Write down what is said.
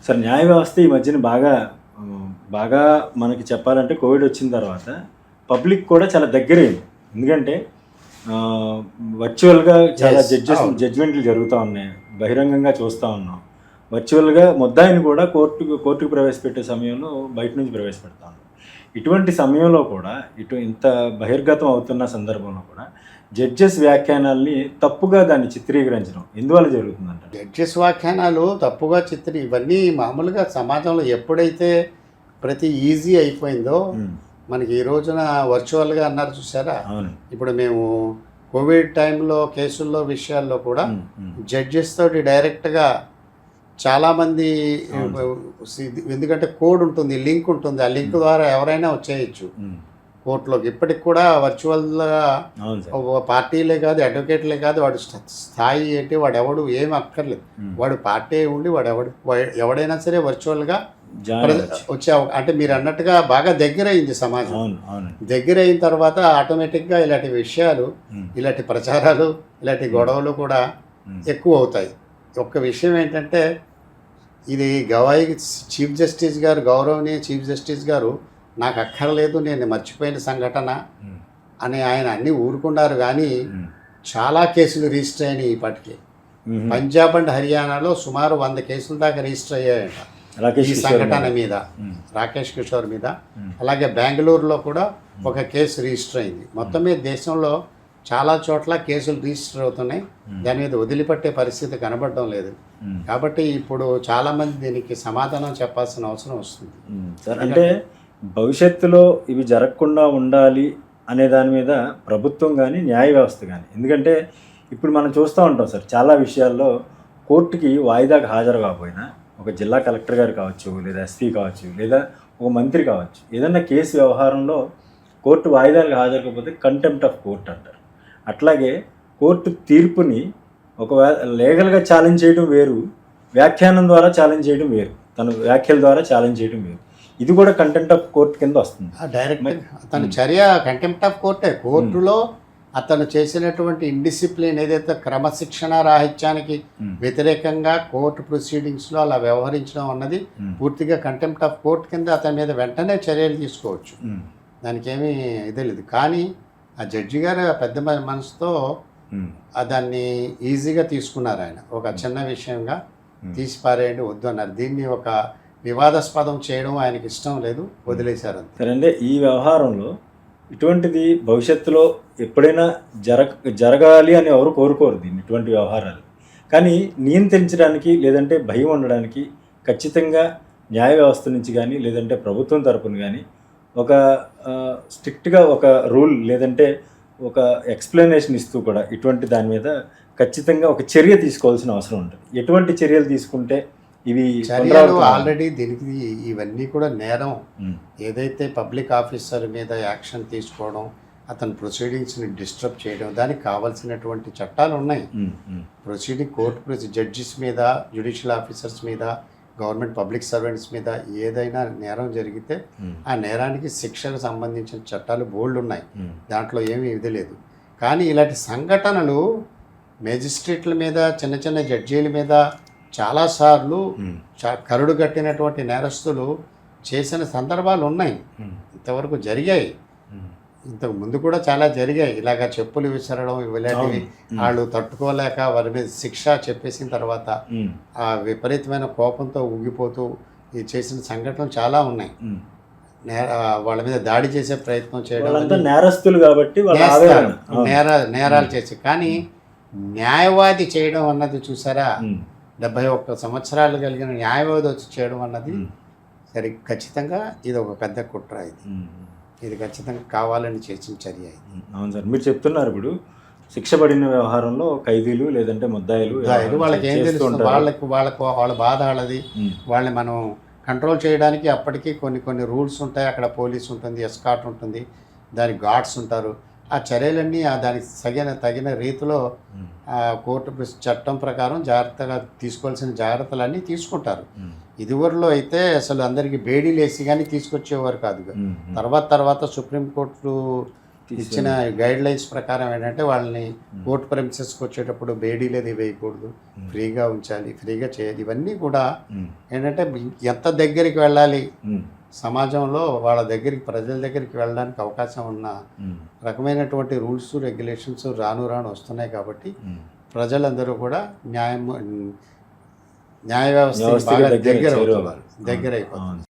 Sir న్యాయ వ్యవస్థ ఈ మధ్యన బాగా మనకి చెప్పాలంటే కోవిడ్ వచ్చిన తర్వాత పబ్లిక్ కూడా చాలా దగ్గరైంది. ఎందుకంటే వర్చువల్గా చాలా జడ్జిమెంట్లు జరుగుతూ ఉన్నాయి, బహిరంగంగా చూస్తూ ఉన్నాం. వర్చువల్గా ముద్దాయిని కూడా కోర్టుకు ప్రవేశపెట్టే సమయంలో బయట నుంచి ప్రవేశపెడతా ఉన్నాం. ఇటువంటి సమయంలో కూడా ఇంత బహిర్గతం అవుతున్న సందర్భంలో కూడా జడ్జెస్ వ్యాఖ్యానాల్ని తప్పుగా దాన్ని చిత్రీకరించడం ఎందువల్ల జరుగుతుందంట? జడ్జెస్ వ్యాఖ్యానాలు తప్పుగా ఇవన్నీ మామూలుగా సమాజంలో ఎప్పుడైతే ప్రతి ఈజీ అయిపోయిందో, మనకి ఈ రోజున వర్చువల్గా అన్నారు చూసారా, ఇప్పుడు మేము కోవిడ్ టైంలో కేసుల్లో విషయాల్లో కూడా జడ్జెస్ తోటి డైరెక్ట్గా చాలామంది, ఎందుకంటే కోడ్ ఉంటుంది, లింక్ ఉంటుంది, ఆ లింక్ ద్వారా ఎవరైనా వచ్చేయచ్చు కోర్టులోకి. ఇప్పటికి కూడా వర్చువల్గా పార్టీలే కాదు, అడ్వకేట్లే కాదు, వాడు స్థాయి ఏంటి, వాడు ఎవడు ఏం అక్కర్లేదు, వాడు పార్టీ ఉండి ఎవడైనా సరే వర్చువల్గా వచ్చే, అంటే మీరు అన్నట్టుగా బాగా దగ్గర అయింది సమాజం. దగ్గర అయిన తర్వాత ఆటోమేటిక్గా ఇలాంటి విషయాలు, ఇలాంటి ప్రచారాలు, ఇలాంటి గొడవలు కూడా ఎక్కువ అవుతాయి. ఒక్క విషయం ఏంటంటే, ఇది గవాయి చీఫ్ జస్టిస్ గారు, గౌరవనీయ చీఫ్ జస్టిస్ గారు, నాకు అక్కర్లేదు, నేను మర్చిపోయిన సంఘటన అని ఆయన అన్నీ ఊరుకున్నారు. కానీ చాలా కేసులు రిజిస్టర్ అయినాయి ఇప్పటికీ. పంజాబ్ అండ్ హర్యానాలో సుమారు 100 కేసుల దాకా రిజిస్టర్ అయ్యాయట ఈ సంఘటన మీద, రాకేష్ కిషోర్ మీద. అలాగే బెంగళూరులో కూడా ఒక కేసు రిజిస్టర్ అయింది. మొత్తం మీద దేశంలో చాలా చోట్ల కేసులు రిజిస్టర్ అవుతున్నాయి, దాని మీద వదిలిపెట్టే పరిస్థితి కనబడడం లేదు. కాబట్టి ఇప్పుడు చాలామంది దీనికి సమాధానం చెప్పాల్సిన అవసరం వస్తుంది. సార్, అంటే భవిష్యత్తులో ఇవి జరగకుండా ఉండాలి అనే దాని మీద ప్రభుత్వం కానీ న్యాయ వ్యవస్థ కానీ, ఎందుకంటే ఇప్పుడు మనం చూస్తూ ఉంటాం సార్, చాలా విషయాల్లో కోర్టుకి వాయిదాకు హాజరు కాకపోయినా ఒక జిల్లా కలెక్టర్ గారు కావచ్చు, లేదా ఎస్పీ కావచ్చు, లేదా ఒక మంత్రి కావచ్చు, ఏదన్నా కేసు వ్యవహారంలో కోర్టు వాయిదాలకు హాజరుకపోతే కంటెంప్ట్ ఆఫ్ కోర్ట్ అంటారు. అట్లాగే కోర్టు తీర్పుని ఒకవేళ లీగల్గా ఛాలెంజ్ చేయడం వేరు, వ్యాఖ్యానం ద్వారా ఛాలెంజ్ చేయడం వేరు, తన వ్యాఖ్యల ద్వారా ఛాలెంజ్ చేయడం వేరు. ఇది కూడా కంటెంప్ట్ ఆఫ్ కోర్ట్ కింద వస్తుంది. డైరెక్ట్ అతని చర్య కంటెంప్ట్ ఆఫ్ కోర్టే. కోర్టులో అతను చేసినటువంటి ఇండిసిప్లిన్ ఏదైతే క్రమశిక్షణ రాహిత్యానికి వ్యతిరేకంగా కోర్టు ప్రొసీడింగ్స్లో అలా వ్యవహరించడం అన్నది పూర్తిగా కంటెంప్ట్ ఆఫ్ కోర్ట్ కింద అతని మీద వెంటనే చర్యలు తీసుకోవచ్చు, దానికి ఏమీ ఇదే లేదు. కానీ ఆ జడ్జి గారు పెద్ద మనసుతో దాన్ని ఈజీగా తీసుకున్నారు. ఆయన ఒక చిన్న విషయంగా తీసి పారేయండి, వద్దు అన్నారు. దీన్ని ఒక వివాదాస్పదం చేయడం ఆయనకి ఇష్టం లేదు, వదిలేశారు అంతే. సరే, అంటే ఈ వ్యవహారంలో ఇటువంటిది భవిష్యత్తులో ఎప్పుడైనా జరగాలి అని ఎవరు కోరుకోరు దీన్ని, ఇటువంటి వ్యవహారాలు. కానీ నియంత్రించడానికి లేదంటే భయం ఉండడానికి ఖచ్చితంగా న్యాయ వ్యవస్థ నుంచి కానీ లేదంటే ప్రభుత్వం తరపున కానీ ఒక స్ట్రిక్ట్గా ఒక రూల్ లేదంటే ఒక ఎక్స్ప్లెనేషన్ ఇస్తూ కూడా ఇటువంటి దాని మీద ఖచ్చితంగా ఒక చర్య తీసుకోవాల్సిన అవసరం ఉంటుంది. ఎటువంటి చర్యలు తీసుకుంటే ఇవి ఆల్రెడీ దీనికి ఇవన్నీ కూడా నేరం. ఏదైతే పబ్లిక్ ఆఫీసర్ మీద యాక్షన్ తీసుకోవడం, అతని ప్రొసీడింగ్స్ని డిస్టర్బ్ చేయడం, దానికి కావాల్సినటువంటి చట్టాలు ఉన్నాయి. ప్రొసీడింగ్ కోర్టు జడ్జిస్ మీద, జ్యుడిషియల్ ఆఫీసర్స్ మీద, గవర్నమెంట్ పబ్లిక్ సర్వెంట్స్ మీద ఏదైనా నేరం జరిగితే ఆ నేరానికి శిక్షకు సంబంధించిన చట్టాలు బోల్డ్ ఉన్నాయి, దాంట్లో ఏమీ ఇది లేదు. కానీ ఇలాంటి సంఘటనలు మేజిస్ట్రేట్ల మీద, చిన్న చిన్న జడ్జీల మీద చాలాసార్లు కరుడు కట్టినటువంటి నేరస్తులు చేసిన సందర్భాలు ఉన్నాయి, ఇంతవరకు జరిగాయి. ఇంతకు ముందు కూడా చాలా జరిగాయి. ఇలాగ చెప్పులు విసరడం ఇలాంటివి వాళ్ళు తట్టుకోలేక వారి మీద శిక్ష చెప్పేసిన తర్వాత ఆ విపరీతమైన కోపంతో ఊగిపోతూ చేసిన సంఘటనలు చాలా ఉన్నాయి. వాళ్ళ మీద దాడి చేసే ప్రయత్నం చేయడం, నేరస్తులు కాబట్టి నేరాలు చేసి. కానీ న్యాయవాది చేయడం అన్నది చూసారా, 71 సంవత్సరాలు కలిగిన న్యాయవాది వచ్చి చేయడం అన్నది సరి ఖచ్చితంగా ఇది ఒక పెద్ద కుట్ర. ఇది ఖచ్చితంగా కావాలని చేసిన చర్య. అవును సార్, మీరు చెప్తున్నారు ఇప్పుడు శిక్ష పడిన వ్యవహారంలో ఖైదీలు లేదంటే ముద్దాయిలు వాళ్ళకి ఏం తెలుస్తుంది, వాళ్ళ బాధ వాళ్ళది. వాళ్ళని మనం కంట్రోల్ చేయడానికి అప్పటికీ కొన్ని రూల్స్ ఉంటాయి. అక్కడ పోలీస్ ఉంటుంది, ఎస్కాట్ ఉంటుంది, దానికి గార్డ్స్ ఉంటారు. ఆ చర్యలన్నీ దానికి తగిన రీతిలో కోర్టు చట్టం ప్రకారం జాగ్రత్తగా తీసుకోవాల్సిన జాగ్రత్తలన్నీ తీసుకుంటారు. ఇదివరలో అయితే అసలు అందరికీ బేడీలు వేసి కానీ తీసుకొచ్చేవారు కాదు. తర్వాత సుప్రీంకోర్టు ఇచ్చిన గైడ్ లైన్స్ ప్రకారం ఏంటంటే వాళ్ళని కోర్టు ప్రెమిసెస్కి వచ్చేటప్పుడు బేడీలు అది వేయకూడదు, ఫ్రీగా ఉంచాలి, ఫ్రీగా చేయాలి. ఇవన్నీ కూడా ఏంటంటే ఎంత దగ్గరికి వెళ్ళాలి సమాజంలో, వాళ్ళ దగ్గరికి, ప్రజల దగ్గరికి వెళ్ళడానికి అవకాశం ఉన్న రకమైనటువంటి రూల్స్ రెగ్యులేషన్స్ రాను రాను వస్తున్నాయి. కాబట్టి ప్రజలందరూ కూడా న్యాయ వ్యవస్థ బాగా దగ్గర అయిపోతున్నారు.